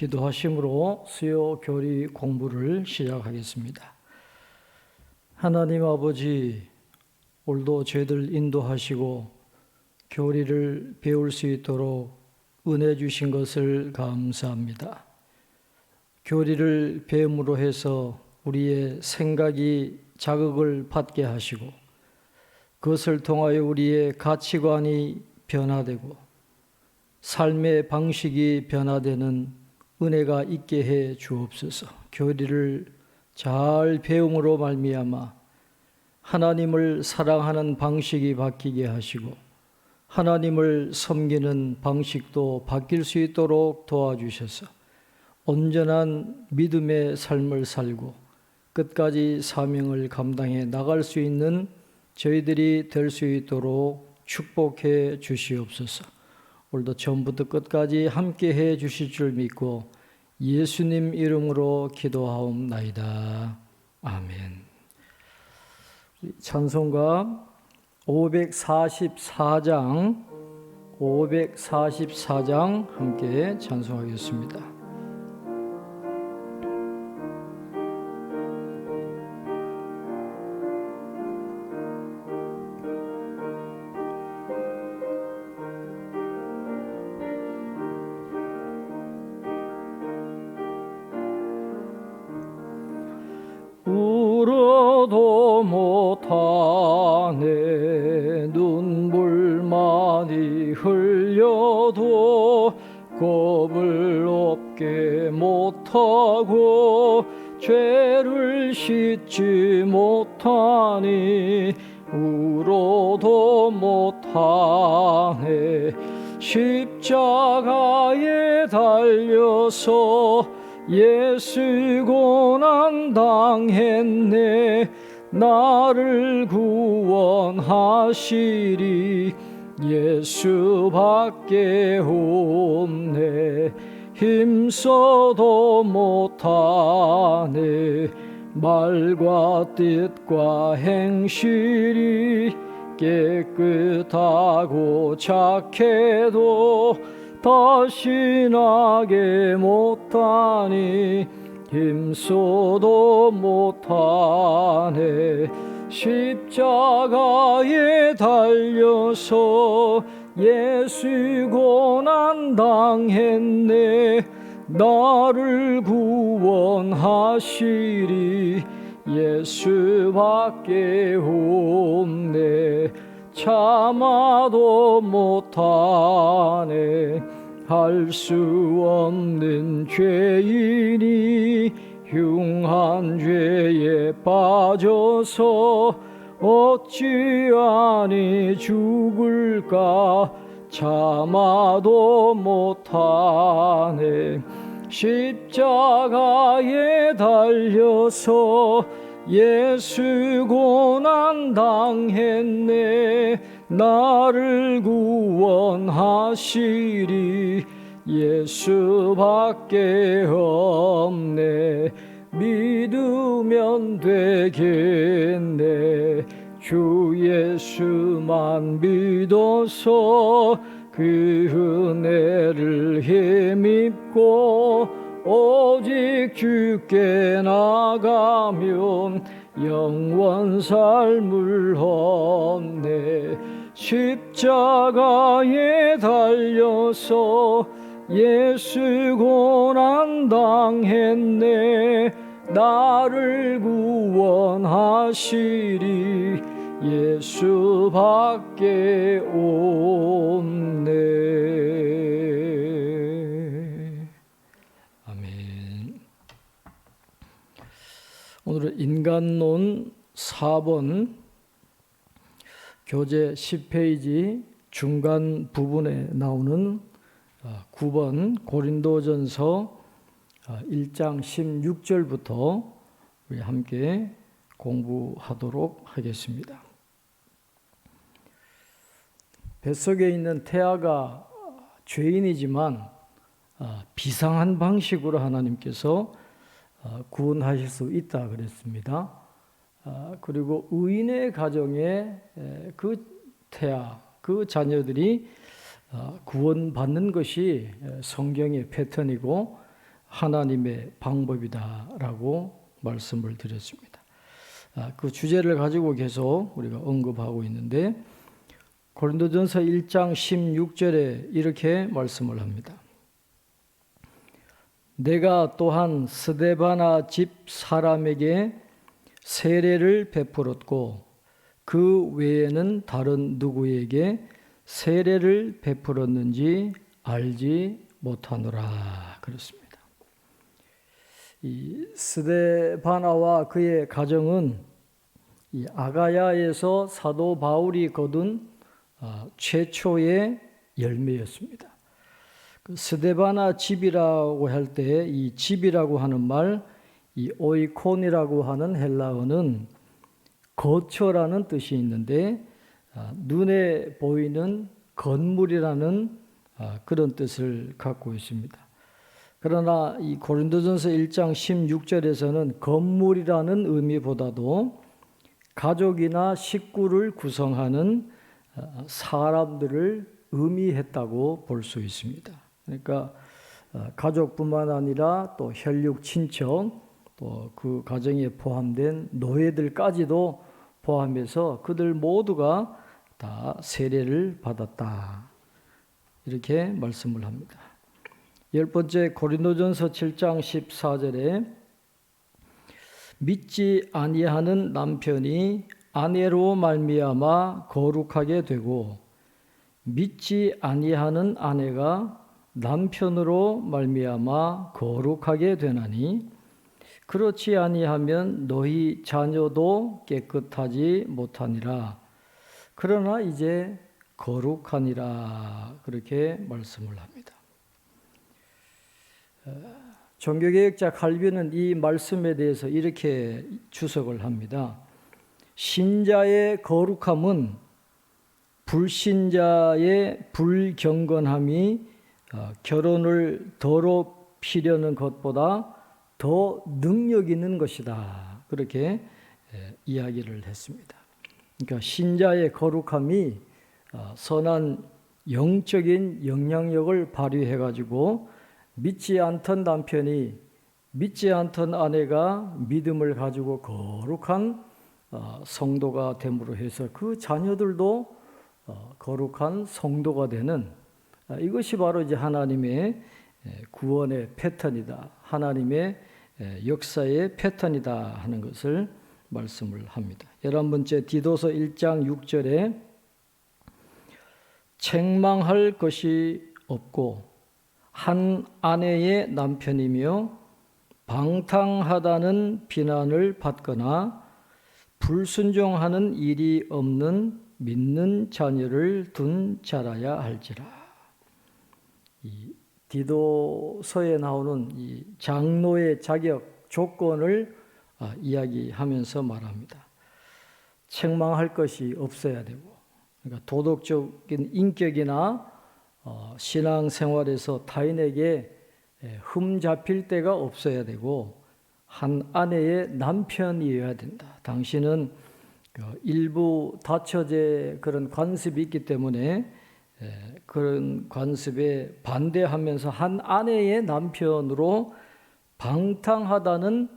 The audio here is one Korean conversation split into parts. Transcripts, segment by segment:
기도하심으로 수요 교리 공부를 시작하겠습니다. 하나님 아버지, 오늘도 저희들 인도하시고 교리를 배울 수 있도록 은혜 주신 것을 감사합니다. 교리를 배움으로 해서 우리의 생각이 자극을 받게 하시고 그것을 통하여 우리의 가치관이 변화되고 삶의 방식이 변화되는 은혜가 있게 해 주옵소서. 교리를 잘 배움으로 말미암아 하나님을 사랑하는 방식이 바뀌게 하시고 하나님을 섬기는 방식도 바뀔 수 있도록 도와주셔서 온전한 믿음의 삶을 살고 끝까지 사명을 감당해 나갈 수 있는 저희들이 될 수 있도록 축복해 주시옵소서. 오늘도 처음부터 끝까지 함께 해 주실 줄 믿고 예수님 이름으로 기도하옵나이다. 아멘. 찬송가 544장 함께 찬송하겠습니다. 울어도 못하네 눈물 많이 흘려도 겁을 없게 못하고 죄를 씻지 못하니 울어도 못하네 십자가에 달려서 예수 고난 당했네 나를 구원하시리 예수밖에 없네 힘써도 못하네 말과 뜻과 행실이 깨끗하고 착해도 다시 나게 못하니 힘써도 못하네 십자가에 달려서 예수 고난 당했네 나를 구원하시리 예수밖에 없네 참아도 못하네 할 수 없는 죄인이 흉한 죄에 빠져서 어찌하니 죽을까 참아도 못하네 십자가에 달려서 예수 고난 당했네 나를 구원하시리 예수밖에 없네 믿으면 되겠네 주 예수만 믿어서 그 은혜를 힘입고 오직 주께 나가면 영원 삶을 얻네 십자가에 달려서 예수 고난 당했네 나를 구원하시리 예수밖에 없네. 아멘. 오늘은 인간론 4번 교재 10페이지 중간 부분에 나오는 9번 고린도전서 1장 16절부터 우리 함께 공부하도록 하겠습니다. 뱃속에 있는 태아가 죄인이지만 비상한 방식으로 하나님께서 구원하실 수 있다 그랬습니다. 그리고 의인의 가정에 그 태아, 그 자녀들이 구원받는 것이 성경의 패턴이고 하나님의 방법이다라고 말씀을 드렸습니다. 그 주제를 가지고 계속 우리가 언급하고 있는데 고린도전서 1장 16절에 이렇게 말씀을 합니다. 내가 또한 스데바나 집 사람에게 세례를 베풀었고 그 외에는 다른 누구에게 세례를 베풀었는지 알지 못하노라 그랬습니다. 이 스데바나와 그의 가정은 이 아가야에서 사도 바울이 거둔 최초의 열매였습니다. 그 스데바나 집이라고 할 때 이 집이라고 하는 말, 이 오이콘이라고 하는 헬라어는 거처라는 뜻이 있는데 눈에 보이는 건물이라는 그런 뜻을 갖고 있습니다. 그러나 이 고린도전서 1장 16절에서는 건물이라는 의미보다도 가족이나 식구를 구성하는 사람들을 의미했다고 볼 수 있습니다. 그러니까 가족뿐만 아니라 또 혈육 친척, 또 그 가정에 포함된 노예들까지도 포함해서 그들 모두가 다 세례를 받았다. 이렇게 말씀을 합니다. 10번째 고린도전서 7장 14절에 믿지 아니하는 남편이 아내로 말미암아 거룩하게 되고 믿지 아니하는 아내가 남편으로 말미암아 거룩하게 되나니 그렇지 아니하면 너희 자녀도 깨끗하지 못하니라. 그러나 이제 거룩하니라. 그렇게 말씀을 합니다. 종교개혁자 칼빈은 이 말씀에 대해서 이렇게 주석을 합니다. 신자의 거룩함은 불신자의 불경건함이 결혼을 더럽히려는 것보다 더 능력 있는 것이다. 그렇게 이야기를 했습니다. 그러니까 신자의 거룩함이 선한 영적인 영향력을 발휘해가지고 믿지 않던 남편이 믿지 않던 아내가 믿음을 가지고 거룩한 성도가 됨으로 해서 그 자녀들도 거룩한 성도가 되는 이것이 바로 이제 하나님의 구원의 패턴이다. 하나님의 역사의 패턴이다 하는 것을 말씀을 합니다. 11번째 디도서 1장 6절에 책망할 것이 없고 한 아내의 남편이며 방탕하다는 비난을 받거나 불순종하는 일이 없는 믿는 자녀를 둔 자라야 할지라. 이 디도서에 나오는 이 장로의 자격 조건을 이야기하면서 말합니다. 책망할 것이 없어야 되고, 그러니까 도덕적인 인격이나 신앙생활에서 타인에게 흠 잡힐 때가 없어야 되고 한 아내의 남편이어야 된다. 당신은 일부 다처제 그런 관습이 있기 때문에 그런 관습에 반대하면서 한 아내의 남편으로 방탕하다는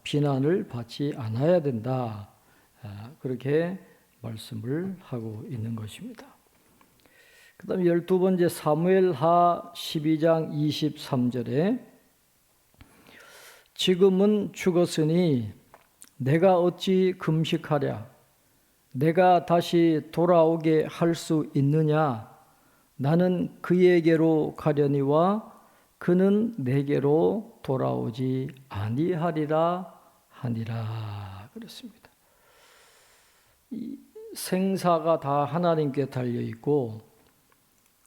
비난을 받지 않아야 된다. 그렇게 말씀을 하고 있는 것입니다. 그 다음에 12번째 사무엘하 12장 23절에 지금은 죽었으니 내가 어찌 금식하랴 내가 다시 돌아오게 할 수 있느냐 나는 그에게로 가려니와 그는 내게로 돌아오지 아니하리라 하니라 그랬습니다. 이 생사가 다 하나님께 달려 있고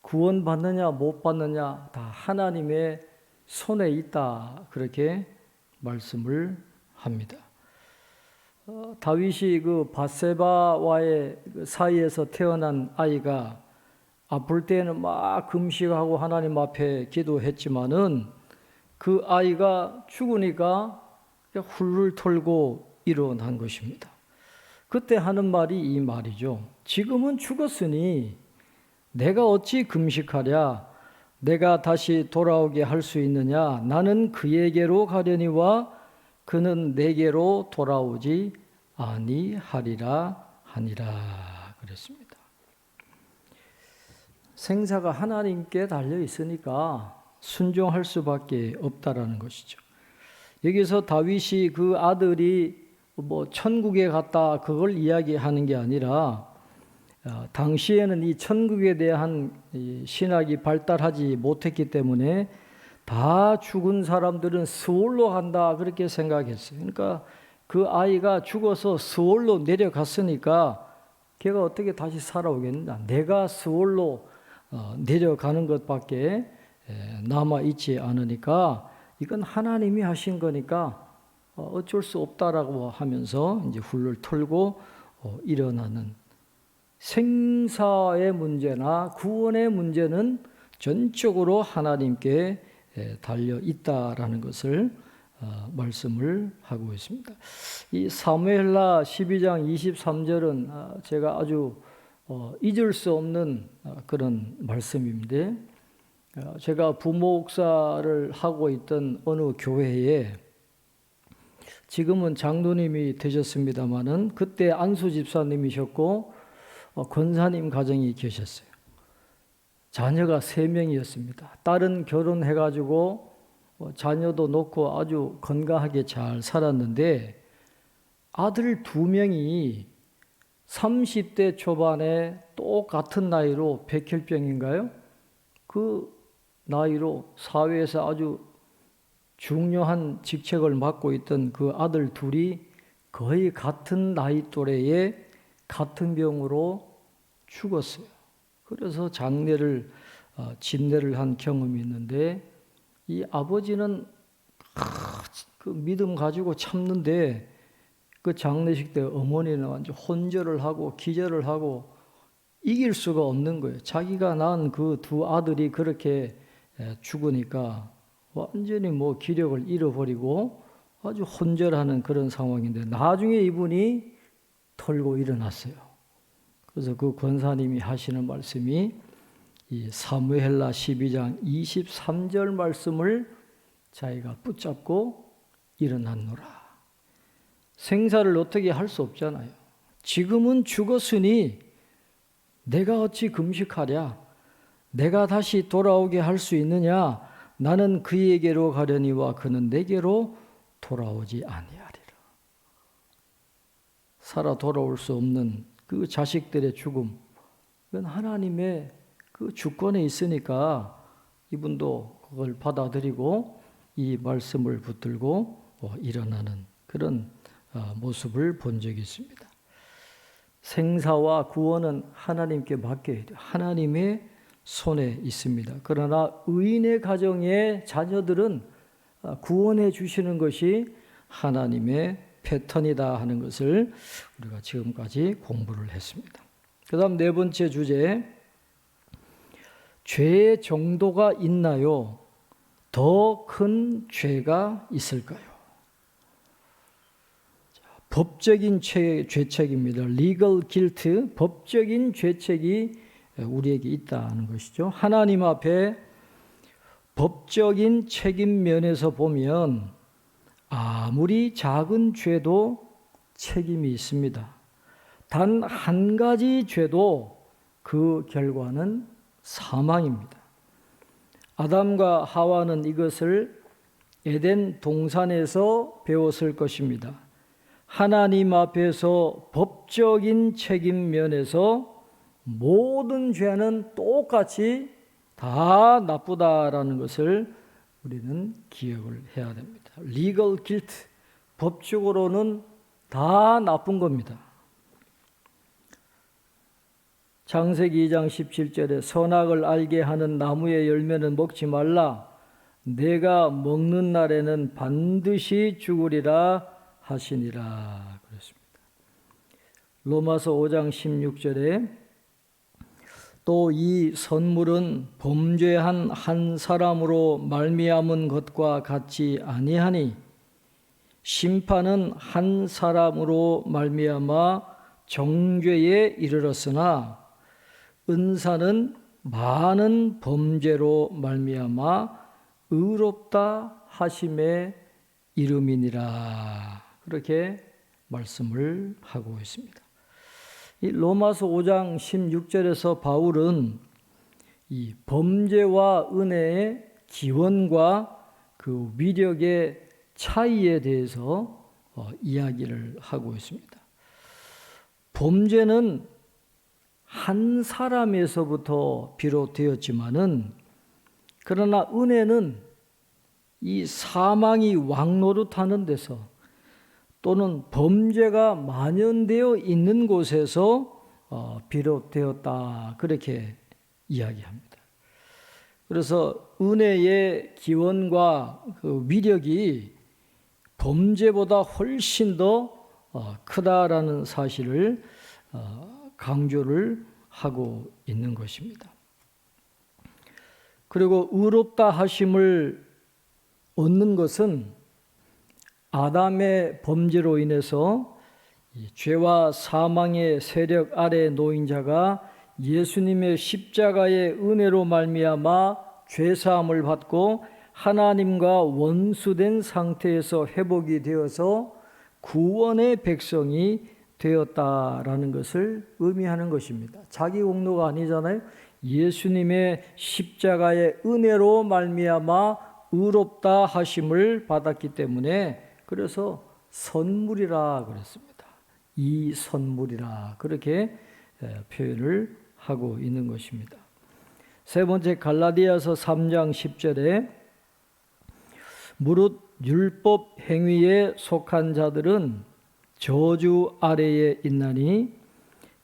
구원받느냐 못 받느냐 다 하나님의 손에 있다 그렇게 말씀을 합니다. 다윗이 그 밧세바와의 사이에서 태어난 아이가 아플 때는 막 금식하고 하나님 앞에 기도했지만은 그 아이가 죽으니까 훌훌 털고 일어난 것입니다. 그때 하는 말이 이 말이죠. 지금은 죽었으니 내가 어찌 금식하랴 내가 다시 돌아오게 할 수 있느냐? 나는 그에게로 가려니와 그는 내게로 돌아오지 아니하리라 하니라 그랬습니다. 생사가 하나님께 달려 있으니까 순종할 수밖에 없다라는 것이죠. 여기서 다윗이 그 아들이 천국에 갔다 그걸 이야기하는 게 아니라 당시에는 이 천국에 대한 신학이 발달하지 못했기 때문에 다 죽은 사람들은 스월로 간다 그렇게 생각했어요. 그러니까 그 아이가 죽어서 스월로 내려갔으니까 걔가 어떻게 다시 살아오겠느냐. 내가 스월로 내려가는 것밖에 남아있지 않으니까 이건 하나님이 하신 거니까 어쩔 수 없다라고 하면서 이제 훌을 털고 일어나는 생사의 문제나 구원의 문제는 전적으로 하나님께 달려 있다라는 것을 말씀을 하고 있습니다. 이 사무엘하 12장 23절은 제가 아주 잊을 수 없는 그런 말씀입니다. 제가 부목사를 하고 있던 어느 교회에 지금은 장로님이 되셨습니다마는 그때 안수 집사님이셨고 권사님 가정이 계셨어요. 자녀가 3명이었습니다. 딸은 결혼해가지고 자녀도 놓고 아주 건강하게 잘 살았는데 아들 2명이 30대 초반에 똑같은 나이로 백혈병인가요? 그 나이로 사회에서 아주 중요한 직책을 맡고 있던 그 아들 둘이 거의 같은 나이 또래에 같은 병으로 죽었어요. 그래서 장례를 진례를 한 경험이 있는데 이 아버지는 그 믿음 가지고 참는데 그 장례식 때 어머니는 완전 혼절을 하고 기절을 하고 이길 수가 없는 거예요. 자기가 낳은 그 2 아들이 그렇게 죽으니까 완전히 기력을 잃어버리고 아주 혼절하는 그런 상황인데 나중에 이분이 털고 일어났어요. 그래서 그 권사님이 하시는 말씀이 이 사무엘하 12장 23절 말씀을 자기가 붙잡고 일어났노라. 생사를 어떻게 할 수 없잖아요. 지금은 죽었으니 내가 어찌 금식하랴? 내가 다시 돌아오게 할 수 있느냐? 나는 그에게로 가려니와 그는 내게로 돌아오지 아니하리라. 살아 돌아올 수 없는 그 자식들의 죽음, 그건 하나님의 그 주권에 있으니까 이분도 그걸 받아들이고 이 말씀을 붙들고 일어나는 그런 모습을 본 적이 있습니다. 생사와 구원은 하나님께 맡겨야 돼요. 하나님의 손에 있습니다. 그러나 의인의 가정의 자녀들은 구원해 주시는 것이 하나님의 패턴이다 하는 것을 우리가 지금까지 공부를 했습니다. 그 다음 4번째 주제, 죄의 정도가 있나요? 더 큰 죄가 있을까요? 법적인 죄책입니다. legal guilt, 법적인 죄책이 우리에게 있다는 것이죠. 하나님 앞에 법적인 책임 면에서 보면 아무리 작은 죄도 책임이 있습니다. 단 한 가지 죄도 그 결과는 사망입니다. 아담과 하와는 이것을 에덴 동산에서 배웠을 것입니다. 하나님 앞에서 법적인 책임 면에서 모든 죄는 똑같이 다 나쁘다라는 것을 우리는 기억을 해야 됩니다. legal guilt, 법적으로는 다 나쁜 겁니다. 창세기 2장 17절에 선악을 알게 하는 나무의 열매는 먹지 말라. 내가 먹는 날에는 반드시 죽으리라 하시니라 그랬습니다. 로마서 5장 16절에 또 이 선물은 범죄한 한 사람으로 말미암은 것과 같지 아니하니 심판은 한 사람으로 말미암아 정죄에 이르렀으나 은사는 많은 범죄로 말미암아 의롭다 하심의 이름이니라. 그렇게 말씀을 하고 있습니다. 이 로마서 5장 16절에서 바울은 이 범죄와 은혜의 기원과 그 위력의 차이에 대해서 이야기를 하고 있습니다. 범죄는 한 사람에서부터 비롯되었지만은 그러나 은혜는 이 사망이 왕노릇하는 데서 또는 범죄가 만연되어 있는 곳에서 비롯되었다. 그렇게 이야기합니다. 그래서 은혜의 기원과 그 위력이 범죄보다 훨씬 더 크다라는 사실을 강조를 하고 있는 것입니다. 그리고 의롭다 하심을 얻는 것은 아담의 범죄로 인해서 죄와 사망의 세력 아래 놓인 자가 예수님의 십자가의 은혜로 말미암아 죄사함을 받고 하나님과 원수된 상태에서 회복이 되어서 구원의 백성이 되었다라는 것을 의미하는 것입니다. 자기 공로가 아니잖아요. 예수님의 십자가의 은혜로 말미암아 의롭다 하심을 받았기 때문에 그래서 선물이라 그랬습니다. 이 선물이라 그렇게 표현을 하고 있는 것입니다. 세 번째 갈라디아서 3장 10절에 무릇 율법 행위에 속한 자들은 저주 아래에 있나니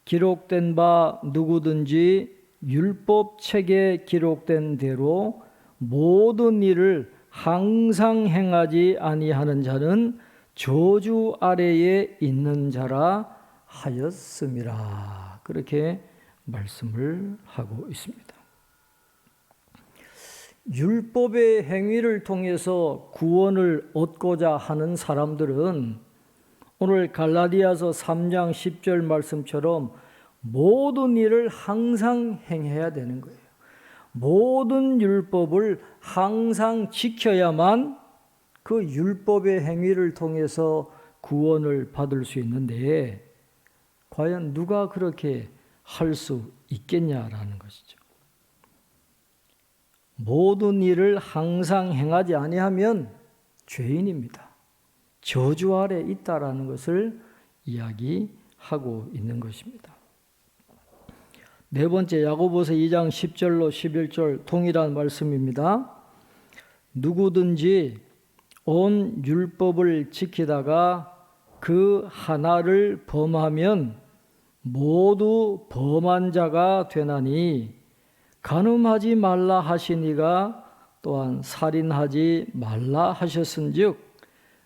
기록된 바 누구든지 율법 책에 기록된 대로 모든 일을 항상 행하지 아니하는 자는 저주 아래에 있는 자라 하였음이라. 그렇게 말씀을 하고 있습니다. 율법의 행위를 통해서 구원을 얻고자 하는 사람들은 오늘 갈라디아서 3장 10절 말씀처럼 모든 일을 항상 행해야 되는 거예요. 모든 율법을 항상 지켜야만 그 율법의 행위를 통해서 구원을 받을 수 있는데 과연 누가 그렇게 할 수 있겠냐라는 것이죠. 모든 일을 항상 행하지 아니하면 죄인입니다. 저주 아래 있다라는 것을 이야기하고 있는 것입니다. 네 번째 야고보서 2장 10절로 11절 동일한 말씀입니다. 누구든지 온 율법을 지키다가 그 하나를 범하면 모두 범한 자가 되나니 간음하지 말라 하시니가 또한 살인하지 말라 하셨은즉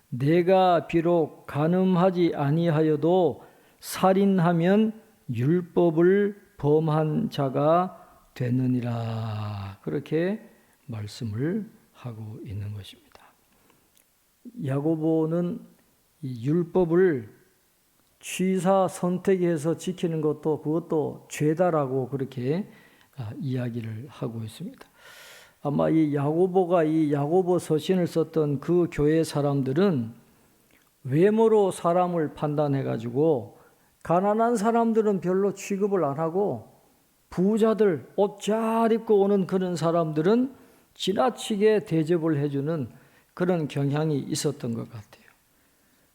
내가 비록 간음하지 아니하여도 살인하면 율법을 범한 자가 되느니라. 그렇게 말씀을 하고 있는 것입니다. 야고보는 이 율법을 취사 선택해서 지키는 것도 그것도 죄다라고 그렇게 이야기를 하고 있습니다. 아마 이 야고보가 이 야고보 서신을 썼던 그 교회 사람들은 외모로 사람을 판단해가지고 가난한 사람들은 별로 취급을 안 하고 부자들 옷 잘 입고 오는 그런 사람들은 지나치게 대접을 해주는 그런 경향이 있었던 것 같아요.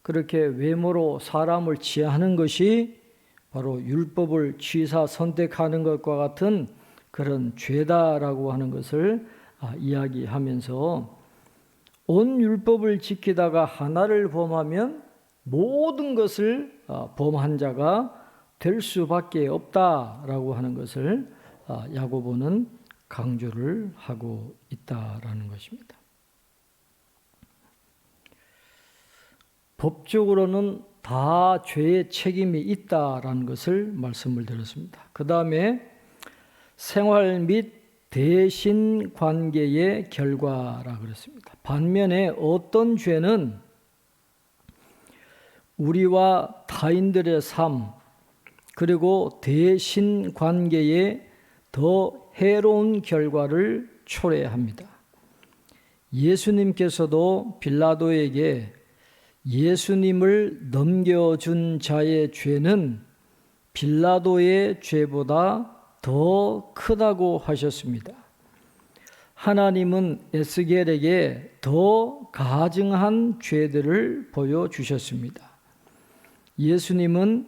그렇게 외모로 사람을 취하는 것이 바로 율법을 취사 선택하는 것과 같은 그런 죄다라고 하는 것을 이야기하면서 온 율법을 지키다가 하나를 범하면 모든 것을 범한 자가 될 수밖에 없다라고 하는 것을 야고보는 강조를 하고 있다라는 것입니다. 법적으로는 다 죄의 책임이 있다라는 것을 말씀을 드렸습니다. 그 다음에 생활 및 대신 관계의 결과라 그랬습니다. 반면에 어떤 죄는 우리와 타인들의 삶 그리고 대신 관계에 더 해로운 결과를 초래합니다. 예수님께서도 빌라도에게 예수님을 넘겨준 자의 죄는 빌라도의 죄보다 더 크다고 하셨습니다. 하나님은 에스겔에게 더 가증한 죄들을 보여주셨습니다. 예수님은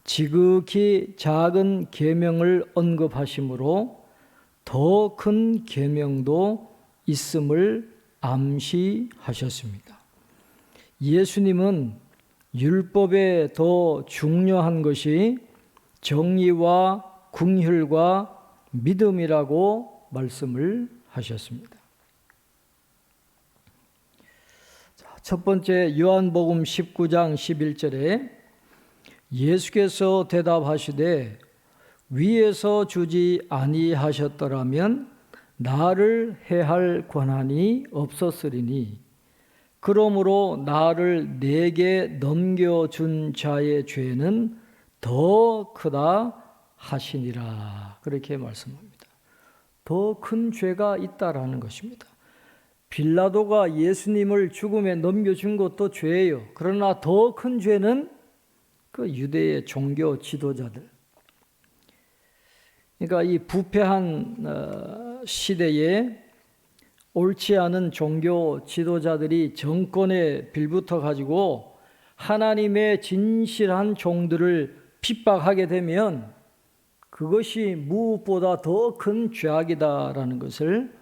지극히 작은 계명을 언급하시므로 더 큰 계명도 있음을 암시하셨습니다. 예수님은 율법에 더 중요한 것이 정의와 긍휼과 믿음이라고 말씀을 하셨습니다. 첫 번째 요한복음 19장 11절에 예수께서 대답하시되 위에서 주지 아니하셨더라면 나를 해할 권한이 없었으리니 그러므로 나를 내게 넘겨준 자의 죄는 더 크다 하시니라. 그렇게 말씀합니다. 더 큰 죄가 있다라는 것입니다. 빌라도가 예수님을 죽음에 넘겨준 것도 죄예요. 그러나 더 큰 죄는 그 유대의 종교 지도자들. 그러니까 이 부패한 시대에 옳지 않은 종교 지도자들이 정권에 빌붙어 가지고 하나님의 진실한 종들을 핍박하게 되면 그것이 무엇보다 더 큰 죄악이다라는 것을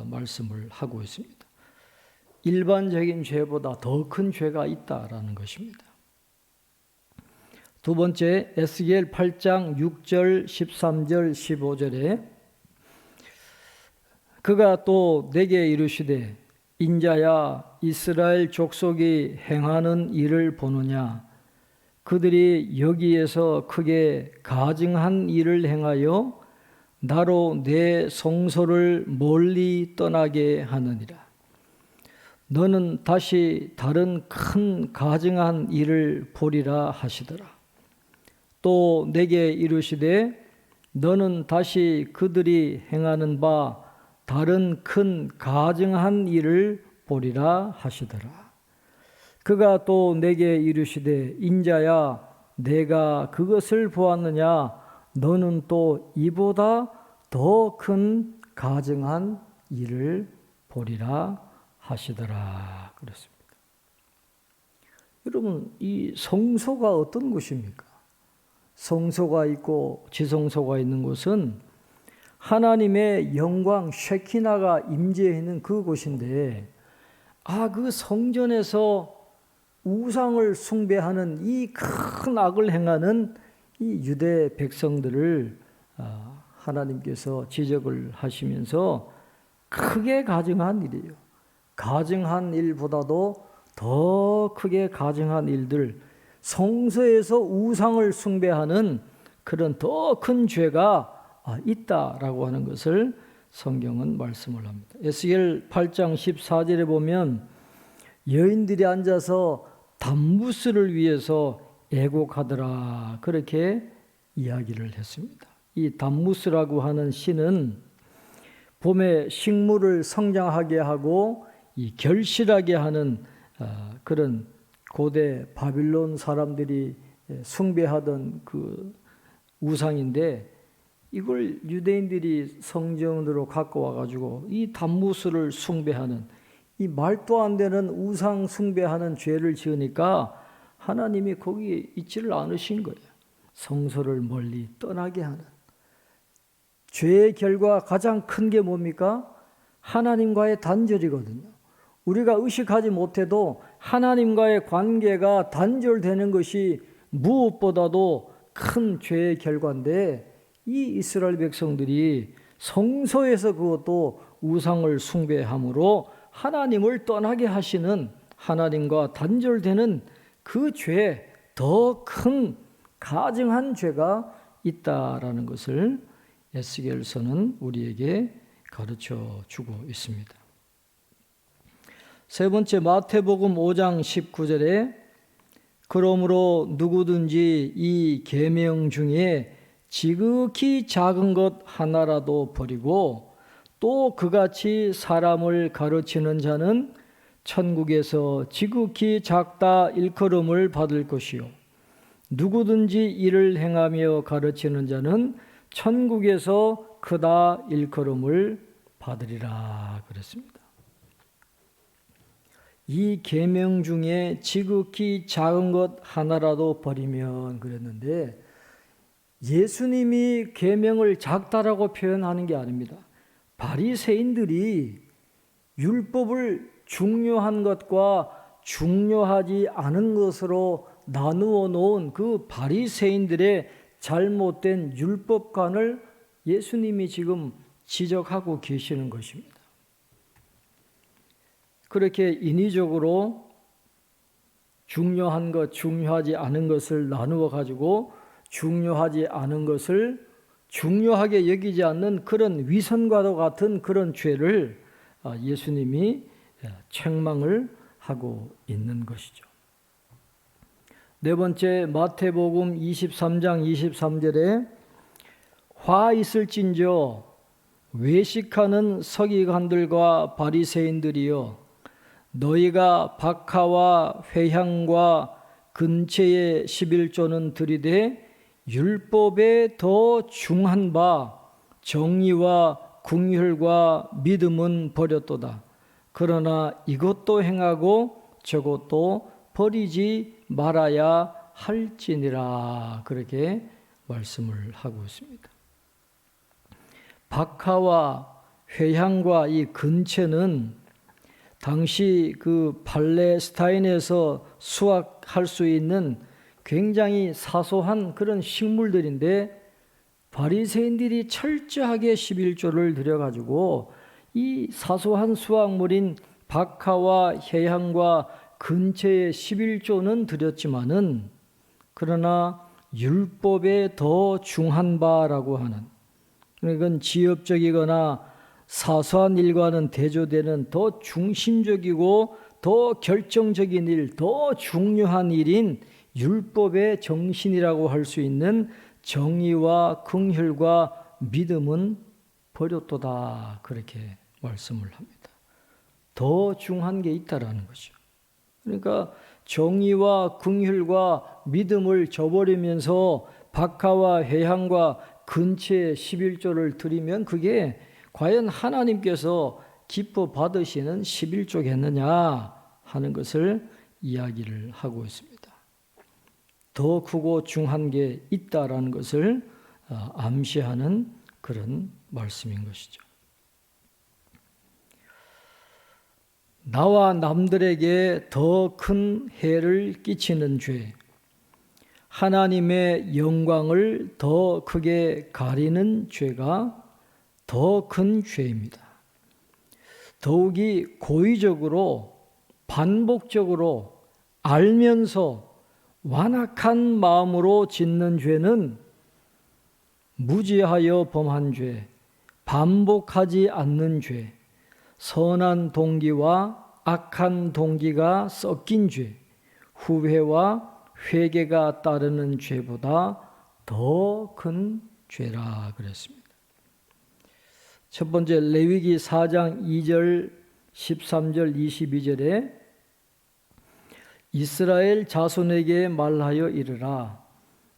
말씀을 하고 있습니다. 일반적인 죄보다 더 큰 죄가 있다라는 것입니다. 두 번째 에스겔 8장 6절 13절 15절에 그가 또 내게 이르시되 인자야 이스라엘 족속이 행하는 일을 보느냐 그들이 여기에서 크게 가증한 일을 행하여 나로 내 성소를 멀리 떠나게 하느니라. 너는 다시 다른 큰 가증한 일을 보리라 하시더라. 또 내게 이르시되 너는 다시 그들이 행하는 바 다른 큰 가증한 일을 보리라 하시더라. 그가 또 내게 이르시되 인자야 내가 그것을 보았느냐 너는 또 이보다 더 큰 가증한 일을 보리라 하시더라. 그렇습니다. 여러분 이 성소가 어떤 곳입니까? 성소가 있고 지성소가 있는 곳은 하나님의 영광 쉐키나가 임재해 있는 그곳인데 그 성전에서 우상을 숭배하는 이 큰 악을 행하는 이 유대 백성들을 하나님께서 지적을 하시면서 크게 가증한 일이에요. 가증한 일보다도 더 크게 가증한 일들, 성소에서 우상을 숭배하는 그런 더 큰 죄가 있다라고 하는 것을 성경은 말씀을 합니다. 에스겔 8장 14절에 보면 여인들이 앉아서 단무스를 위해서 애곡하더라 그렇게 이야기를 했습니다. 이 단무스라고 하는 신은 봄에 식물을 성장하게 하고 이 결실하게 하는 그런 고대 바빌론 사람들이 숭배하던 그 우상인데 이걸 유대인들이 성전으로 갖고 와가지고 이 단무스를 숭배하는 이 말도 안 되는 우상 숭배하는 죄를 지으니까 하나님이 거기에 있지를 않으신 거예요. 성소를 멀리 떠나게 하는 죄의 결과 가장 큰 게 뭡니까? 하나님과의 단절이거든요. 우리가 의식하지 못해도 하나님과의 관계가 단절되는 것이 무엇보다도 큰 죄의 결과인데 이 이스라엘 백성들이 성소에서 그것도 우상을 숭배함으로 하나님을 떠나게 하시는 하나님과 단절되는 그 죄, 더 큰 가증한 죄가 있다라는 것을 에스겔서는 우리에게 가르쳐 주고 있습니다. 세 번째 마태복음 5장 19절에 그러므로 누구든지 이 계명 중에 지극히 작은 것 하나라도 버리고 또 그같이 사람을 가르치는 자는 천국에서 지극히 작다 일컬음을 받을 것이요 누구든지 이를 행하며 가르치는 자는 천국에서 크다 일컬음을 받으리라 그랬습니다. 이 계명 중에 지극히 작은 것 하나라도 버리면 그랬는데 예수님이 계명을 작다라고 표현하는 게 아닙니다. 바리새인들이 율법을 중요한 것과 중요하지 않은 것으로 나누어 놓은 그 바리새인들의 잘못된 율법관을 예수님이 지금 지적하고 계시는 것입니다. 그렇게 인위적으로 중요한 것, 중요하지 않은 것을 나누어 가지고 중요하지 않은 것을 중요하게 여기지 않는 그런 위선과도 같은 그런 죄를 예수님이 책망을 하고 있는 것이죠. 네 번째, 마태복음 23장 23절에 화 있을진저 외식하는 서기관들과 바리새인들이여 너희가 박하와 회향과 근체의 11조는 들이되 율법에 더 중한 바 정의와 긍휼과 믿음은 버렸도다. 그러나 이것도 행하고 저것도 버리지 말아야 할지니라. 그렇게 말씀을 하고 있습니다. 박하와 회향과 이 근체는 당시 그 팔레스타인에서 수확할 수 있는 굉장히 사소한 그런 식물들인데 바리새인들이 철저하게 11조를 들여가지고 이 사소한 수확물인 박하와 회향과 근체의 11조는 드렸지만은 그러나 율법에 더 중한 바라고 하는, 그건 지엽적이거나 사소한 일과는 대조되는 더 중심적이고 더 결정적인 일, 더 중요한 일인 율법의 정신이라고 할 수 있는 정의와 긍휼과 믿음은 버렸도다. 그렇게 말씀을 합니다. 더 중요한 게 있다라는 거죠. 그러니까 정의와 긍휼과 믿음을 저버리면서 박하와 회향과 근체의 11조를 드리면 그게 과연 하나님께서 기뻐 받으시는 11조겠느냐 하는 것을 이야기를 하고 있습니다. 더 크고 중한 게 있다라는 것을 암시하는 그런 말씀인 것이죠. 나와 남들에게 더 큰 해를 끼치는 죄, 하나님의 영광을 더 크게 가리는 죄가 더 큰 죄입니다. 더욱이 고의적으로 반복적으로 알면서 완악한 마음으로 짓는 죄는 무지하여 범한 죄, 반복하지 않는 죄, 선한 동기와 악한 동기가 섞인 죄, 후회와 회개가 따르는 죄보다 더 큰 죄라 그랬습니다. 첫 번째 레위기 4장 2절 13절 22절에 이스라엘 자손에게 말하여 이르라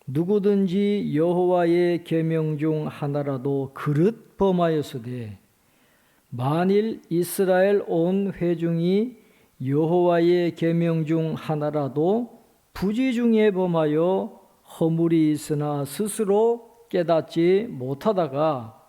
누구든지 여호와의 계명 중 하나라도 그릇 범하였으되 만일 이스라엘 온 회중이 여호와의 계명 중 하나라도 부지 중에 범하여 허물이 있으나 스스로 깨닫지 못하다가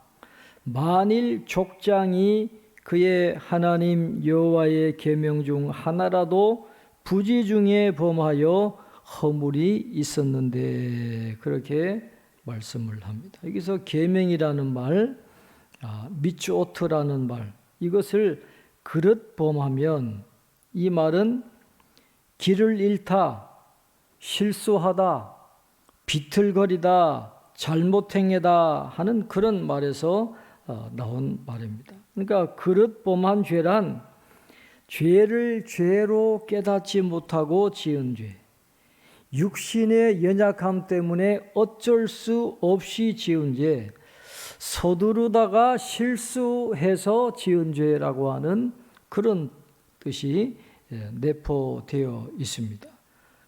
만일 족장이 그의 하나님 여호와의 계명 중 하나라도 부지 중에 범하여 허물이 있었는데 그렇게 말씀을 합니다. 여기서 계명이라는 말, 미츠오트라는 말, 이것을 그릇 범하면 이 말은 길을 잃다, 실수하다, 비틀거리다, 잘못 행하다 하는 그런 말에서 나온 말입니다. 그러니까 그릇 범한 죄란 죄를 죄로 깨닫지 못하고 지은 죄, 육신의 연약함 때문에 어쩔 수 없이 지은 죄, 서두르다가 실수해서 지은 죄라고 하는 그런 뜻이 내포되어 있습니다.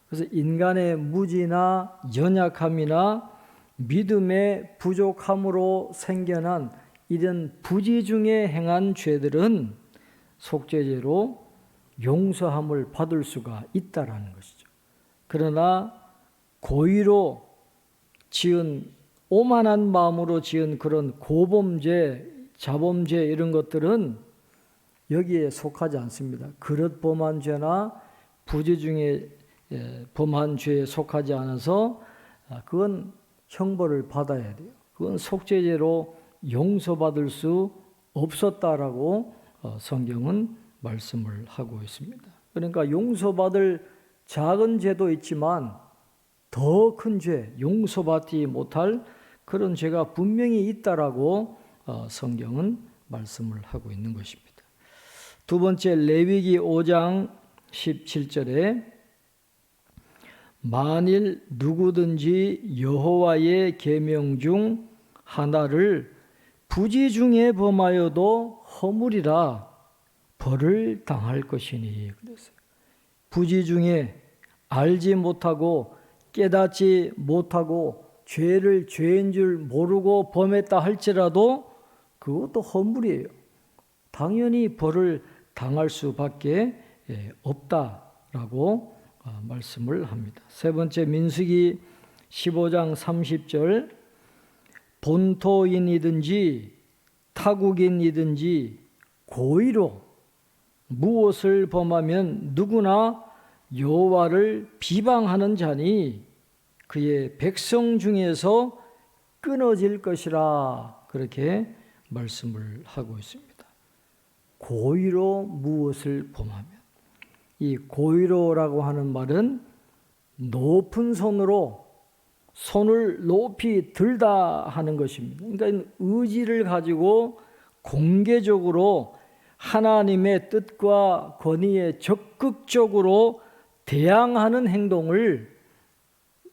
그래서 인간의 무지나 연약함이나 믿음의 부족함으로 생겨난 이런 부지 중에 행한 죄들은 속죄죄로 용서함을 받을 수가 있다라는 것이죠. 그러나 고의로 지은 오만한 마음으로 지은 그런 고범죄, 자범죄 이런 것들은 여기에 속하지 않습니다. 그릇 범한 죄나 부지 중에 범한 죄에 속하지 않아서 그건 형벌을 받아야 돼요. 그건 속죄죄로 용서받을 수 없었다라고 성경은 말씀을 하고 있습니다. 그러니까 용서받을 작은 죄도 있지만 더 큰 죄, 용서받지 못할 그런 죄가 분명히 있다라고 성경은 말씀을 하고 있는 것입니다. 두 번째, 레위기 5장 17절에 만일 누구든지 여호와의 계명 중 하나를 부지 중에 범하여도 허물이라 벌을 당할 것이니 그랬어요. 부지 중에 알지 못하고 깨닫지 못하고 죄를 죄인 줄 모르고 범했다 할지라도 그것도 허물이에요. 당연히 벌을 당할 수밖에 없다라고 말씀을 합니다. 세 번째, 민수기 15장 30절 본토인이든지 타국인이든지 고의로 무엇을 범하면 누구나 여호와를 비방하는 자니 그의 백성 중에서 끊어질 것이라 그렇게 말씀을 하고 있습니다. 고의로 무엇을 범하면, 이 고의로라고 하는 말은 높은 손으로 손을 높이 들다 하는 것입니다. 그러니까 의지를 가지고 공개적으로 하나님의 뜻과 권위에 적극적으로 대항하는 행동을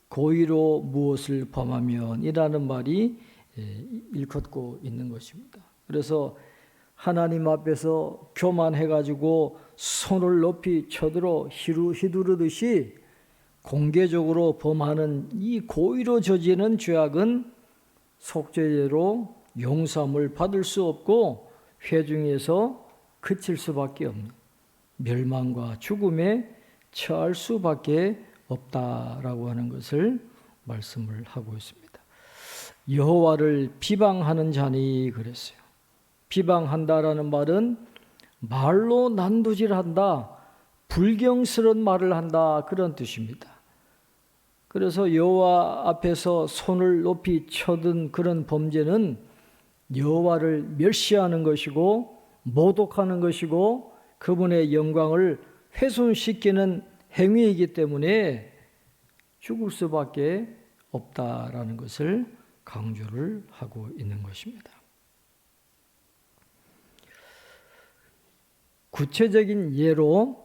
고의로 무엇을 범하면 이라는 말이 일컫고 있는 것입니다. 그래서 하나님 앞에서 교만해가지고 손을 높이 쳐들어 휘두르듯이 공개적으로 범하는 이 고의로 저지르는 죄악은 속죄죄로 용서함을 받을 수 없고 회중에서 그칠 수밖에 없는 멸망과 죽음에 처할 수밖에 없다라고 하는 것을 말씀을 하고 있습니다. 여호와를 비방하는 자니 그랬어요. 비방한다라는 말은 말로 난도질한다, 불경스러운 말을 한다 그런 뜻입니다. 그래서 여호와 앞에서 손을 높이 쳐든 그런 범죄는 여호와를 멸시하는 것이고 모독하는 것이고 그분의 영광을 훼손시키는 행위이기 때문에 죽을 수밖에 없다라는 것을 강조를 하고 있는 것입니다. 구체적인 예로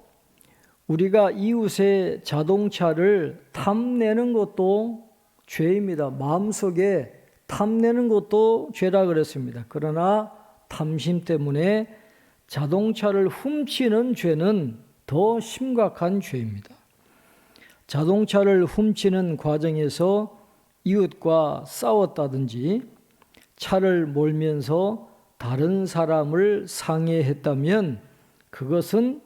우리가 이웃의 자동차를 탐내는 것도 죄입니다. 마음속에 탐내는 것도 죄라 그랬습니다. 그러나 탐심 때문에 자동차를 훔치는 죄는 더 심각한 죄입니다. 자동차를 훔치는 과정에서 이웃과 싸웠다든지 차를 몰면서 다른 사람을 상해했다면 그것은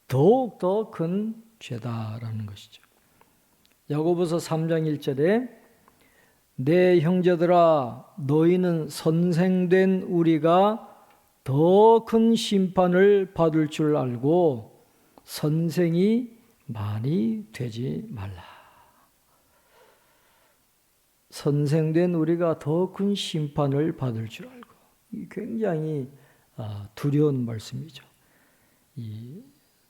더욱더 큰 죄다라는 것이죠. 야고보서 3장 1절에 내 형제들아 너희는 선생된 우리가 더 큰 심판을 받을 줄 알고 선생이 많이 되지 말라. 선생된 우리가 더 큰 심판을 받을 줄 알고, 굉장히 두려운 말씀이죠. 이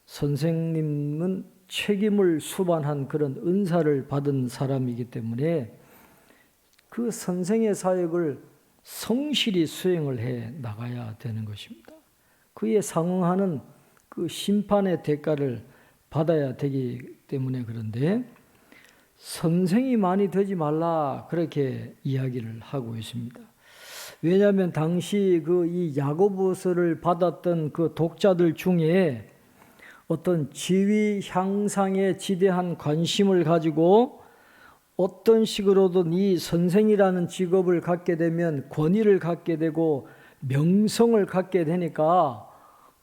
선생님은 책임을 수반한 그런 은사를 받은 사람이기 때문에 그 선생의 사역을 성실히 수행을 해 나가야 되는 것입니다. 그에 상응하는 그 심판의 대가를 받아야 되기 때문에 그런데 선생이 많이 되지 말라 그렇게 이야기를 하고 있습니다. 왜냐하면 당시 이 야고보서를 받았던 그 독자들 중에 어떤 지위 향상에 지대한 관심을 가지고 어떤 식으로든 이 선생이라는 직업을 갖게 되면 권위를 갖게 되고 명성을 갖게 되니까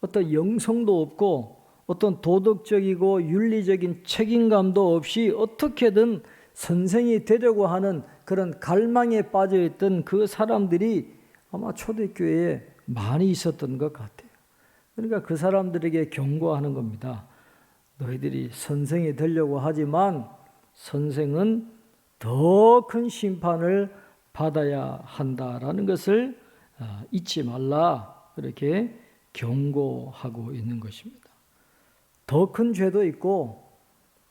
어떤 영성도 없고 어떤 도덕적이고 윤리적인 책임감도 없이 어떻게든 선생이 되려고 하는 그런 갈망에 빠져있던 그 사람들이 아마 초대교회에 많이 있었던 것 같아요. 그러니까 그 사람들에게 경고하는 겁니다. 너희들이 선생이 되려고 하지만 선생은 더 큰 심판을 받아야 한다라는 것을 잊지 말라 그렇게 경고하고 있는 것입니다. 더 큰 죄도 있고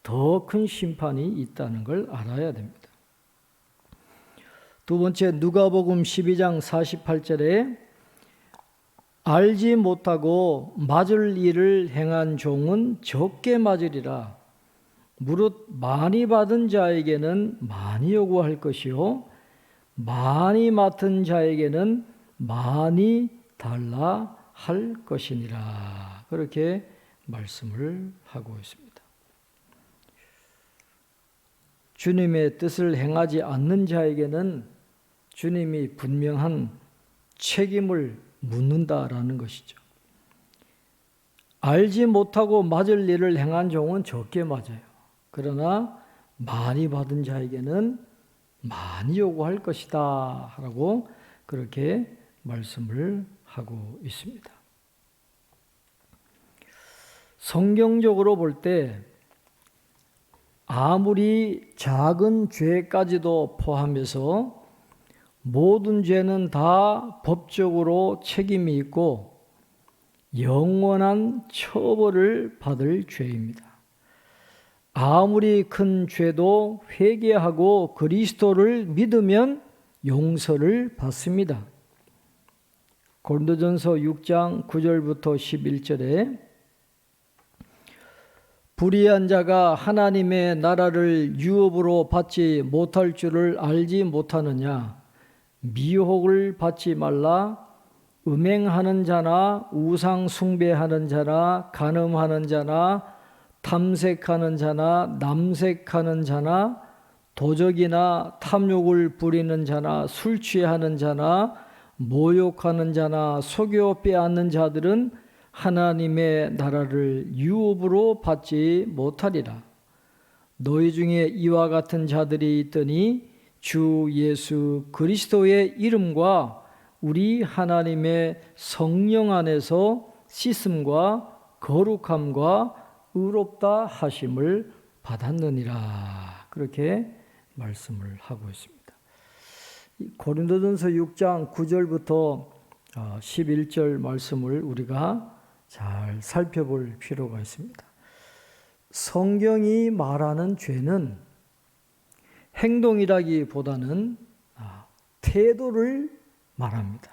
더 큰 심판이 있다는 걸 알아야 됩니다. 두 번째 누가복음 12장 48절에 알지 못하고 맞을 일을 행한 종은 적게 맞으리라. 무릇 많이 받은 자에게는 많이 요구할 것이요 많이 맡은 자에게는 많이 달라 할 것이니라. 그렇게 말씀을 하고 있습니다. 주님의 뜻을 행하지 않는 자에게는 주님이 분명한 책임을 묻는다라는 것이죠. 알지 못하고 맞을 일을 행한 종은 적게 맞아요. 그러나 많이 받은 자에게는 많이 요구할 것이다 라고 그렇게 말씀을 하고 있습니다. 성경적으로 볼 때 아무리 작은 죄까지도 포함해서 모든 죄는 다 법적으로 책임이 있고 영원한 처벌을 받을 죄입니다. 아무리 큰 죄도 회개하고 그리스도를 믿으면 용서를 받습니다. 고린도전서 6장 9절부터 11절에 불의한 자가 하나님의 나라를 유업으로 받지 못할 줄을 알지 못하느냐. 미혹을 받지 말라. 음행하는 자나 우상 숭배하는 자나 간음하는 자나 탐색하는 자나 남색하는 자나 도적이나 탐욕을 부리는 자나 술 취하는 자나 모욕하는 자나 속여 빼앗는 자들은 하나님의 나라를 유업으로 받지 못하리라. 너희 중에 이와 같은 자들이 있더니 주 예수 그리스도의 이름과 우리 하나님의 성령 안에서 씻음과 거룩함과 의롭다 하심을 받았느니라. 그렇게 말씀을 하고 있습니다. 고린도전서 6장 9절부터 11절 말씀을 우리가 잘 살펴볼 필요가 있습니다. 성경이 말하는 죄는 행동이라기보다는 태도를 말합니다.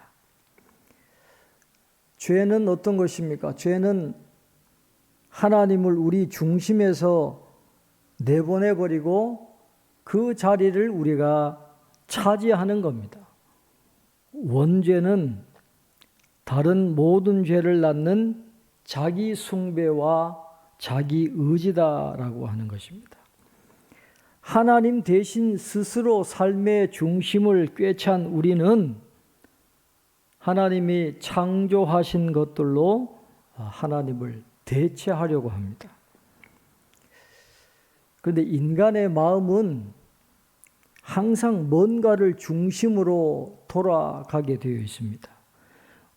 죄는 어떤 것입니까? 죄는 하나님을 우리 중심에서 내보내버리고 그 자리를 우리가 차지하는 겁니다. 원죄는 다른 모든 죄를 낳는 자기 숭배와 자기 의지다라고 하는 것입니다. 하나님 대신 스스로 삶의 중심을 꿰찬 우리는 하나님이 창조하신 것들로 하나님을 대체하려고 합니다. 그런데 인간의 마음은 항상 뭔가를 중심으로 돌아가게 되어 있습니다.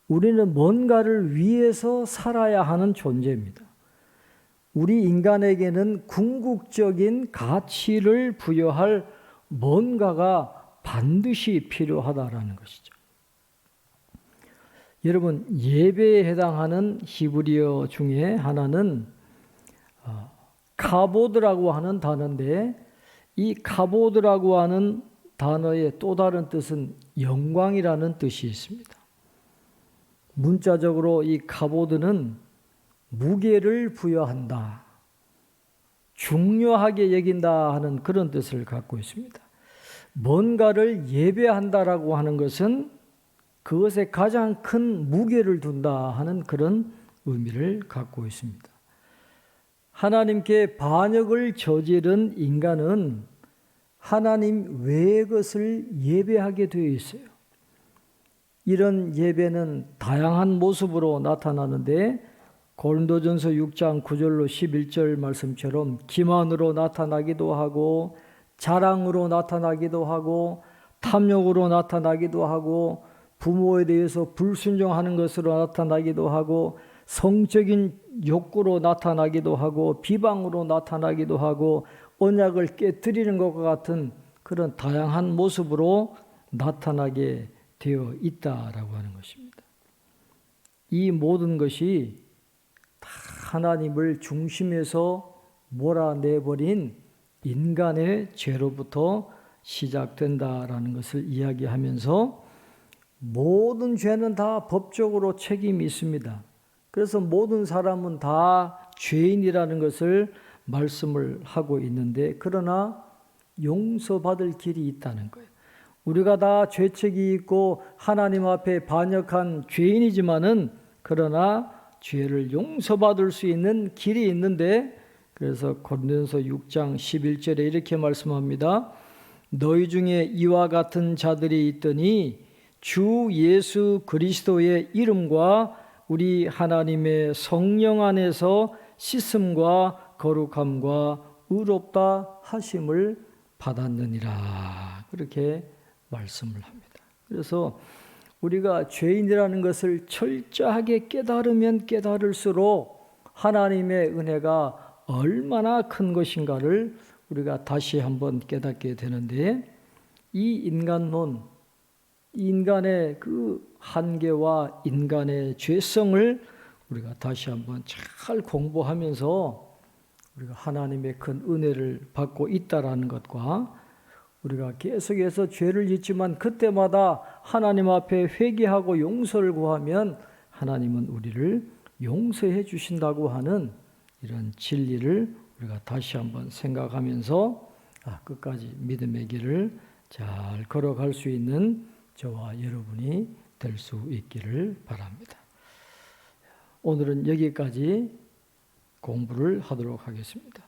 우리는 뭔가를 위해서 살아야 하는 존재입니다. 우리 인간에게는 궁극적인 가치를 부여할 뭔가가 반드시 필요하다라는 것이죠. 여러분, 예배에 해당하는 히브리어 중에 하나는 카보드라고 하는 단어인데, 이 카보드라고 하는 단어의 또 다른 뜻은 영광이라는 뜻이 있습니다. 문자적으로 이 카보드는 무게를 부여한다, 중요하게 여긴다 하는 그런 뜻을 갖고 있습니다. 뭔가를 예배한다라고 하는 것은 그것에 가장 큰 무게를 둔다 하는 그런 의미를 갖고 있습니다. 하나님께 반역을 저지른 인간은 하나님 외의 것을 예배하게 되어 있어요. 이런 예배는 다양한 모습으로 나타나는데 고린도전서 6장 9절로 11절 말씀처럼 기만으로 나타나기도 하고 자랑으로 나타나기도 하고 탐욕으로 나타나기도 하고 부모에 대해서 불순종하는 것으로 나타나기도 하고 성적인 욕구로 나타나기도 하고 비방으로 나타나기도 하고 언약을 깨뜨리는 것과 같은 그런 다양한 모습으로 나타나게 되어 있다라고 하는 것입니다. 이 모든 것이 다 하나님을 중심에서 몰아내버린 인간의 죄로부터 시작된다라는 것을 이야기하면서 모든 죄는 다 법적으로 책임이 있습니다. 그래서 모든 사람은 다 죄인이라는 것을 말씀을 하고 있는데 그러나 용서받을 길이 있다는 거예요. 우리가 다 죄책이 있고 하나님 앞에 반역한 죄인이지만은 그러나 죄를 용서받을 수 있는 길이 있는데 그래서 고린도전서 6장 11절에 이렇게 말씀합니다. 너희 중에 이와 같은 자들이 있더니 주 예수 그리스도의 이름과 우리 하나님의 성령 안에서 씻음과 거룩함과 의롭다 하심을 받았느니라. 그렇게 말씀을 합니다. 그래서 우리가 죄인이라는 것을 철저하게 깨달으면 깨달을수록 하나님의 은혜가 얼마나 큰 것인가를 우리가 다시 한번 깨닫게 되는데 이 인간론, 인간의 그 한계와 인간의 죄성을 우리가 다시 한번 잘 공부하면서 우리가 하나님의 큰 은혜를 받고 있다라는 것과 우리가 계속해서 죄를 짓지만 그때마다 하나님 앞에 회개하고 용서를 구하면 하나님은 우리를 용서해 주신다고 하는 이런 진리를 우리가 다시 한번 생각하면서 끝까지 믿음의 길을 잘 걸어갈 수 있는 저와 여러분이 될 수 있기를 바랍니다. 오늘은 여기까지 공부를 하도록 하겠습니다.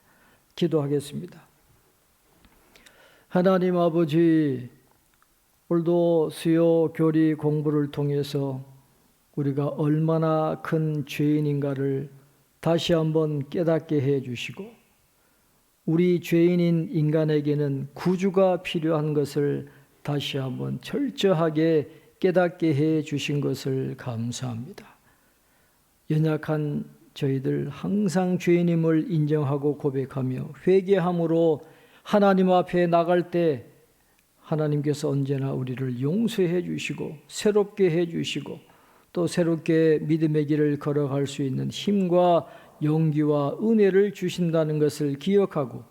기도하겠습니다. 하나님 아버지, 오늘도 수요 교리 공부를 통해서 우리가 얼마나 큰 죄인인가를 다시 한번 깨닫게 해 주시고 우리 죄인인 인간에게는 구주가 필요한 것을 다시 한번 철저하게 깨닫게 해 주신 것을 감사합니다. 연약한 저희들 항상 죄인임을 인정하고 고백하며 회개함으로 하나님 앞에 나갈 때 하나님께서 언제나 우리를 용서해 주시고 새롭게 해 주시고 또 새롭게 믿음의 길을 걸어갈 수 있는 힘과 용기와 은혜를 주신다는 것을 기억하고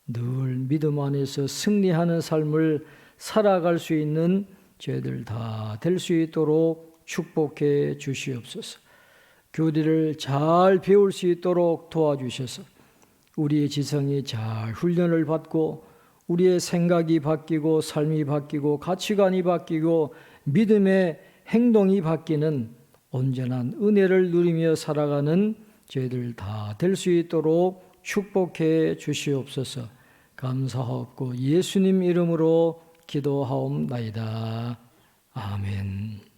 늘 믿음 안에서 승리하는 삶을 살아갈 수 있는 저희들 다 될 수 있도록 축복해 주시옵소서. 교리를 잘 배울 수 있도록 도와주셔서 우리의 지성이 잘 훈련을 받고 우리의 생각이 바뀌고 삶이 바뀌고 가치관이 바뀌고 믿음의 행동이 바뀌는 온전한 은혜를 누리며 살아가는 저희들 다 될 수 있도록 축복해 주시옵소서. 감사하옵고 예수님 이름으로 기도하옵나이다. 아멘.